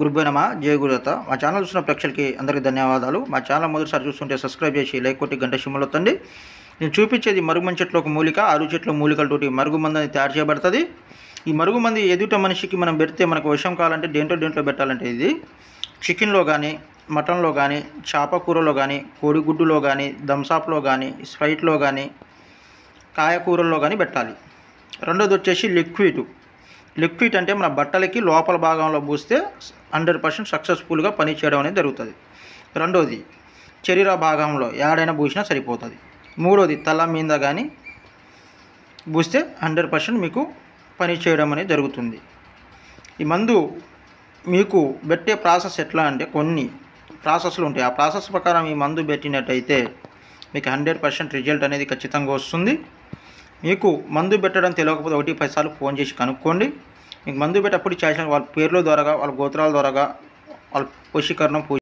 గురుభ్యో నమః. జయ గురుదత్త. మా ఛానల్ చూసిన ప్రేక్షకులకి అందరికీ ధన్యవాదాలు. మా ఛానల్ మొదటిసారి చూస్తుంటే సబ్స్క్రైబ్ చేసి లైక్ కొట్టి గంట సింబల్ ఒత్తండి. నేను చూపించేది మరుగుమంది చెట్లు ఒక మూలిక, ఆరు చెట్ల మూలికలతోటి మరుగుమంది అనేది తయారు చేయబడుతుంది. ఈ మరుగుమంది ఎదుట మనిషికి మనం పెడితే మనకు విషం కావాలంటే దేంట్లో పెట్టాలంటే ఇది చికెన్లో కానీ, మటన్లో కానీ, చేప కూరలో కానీ, కోడిగుడ్డులో కానీ, థమ్సాప్లో కానీ, స్ప్రైట్లో కానీ, కాయకూరల్లో కానీ పెట్టాలి. రెండోది వచ్చేసి లిక్విడ్ అంటే మన బట్టలకి లోపల భాగంలో పూస్తే 100% సక్సెస్ఫుల్గా పని చేయడం అనేది జరుగుతుంది. రెండోది శరీర భాగంలో ఏడైనా పూసినా సరిపోతుంది. మూడోది తల మీద కానీ పూస్తే 100% మీకు పని చేయడం అనేది జరుగుతుంది. ఈ మందు మీకు పెట్టే ప్రాసెస్ ఎట్లా అంటే కొన్ని ప్రాసెస్లు ఉంటాయి. ఆ ప్రాసెస్ ప్రకారం ఈ మందు పెట్టినట్టయితే మీకు 100% రిజల్ట్ అనేది ఖచ్చితంగా వస్తుంది. మీకు మందు పెట్టడం తెలియకపోతే 1-10 సార్లు ఫోన్ చేసి కనుక్కోండి. మీకు మందు పెట్టేప్పుడు చేసిన వాళ్ళ పేర్ల ద్వారా, వాళ్ళ గోత్రాల ద్వారా, వాళ్ళ వశీకరణం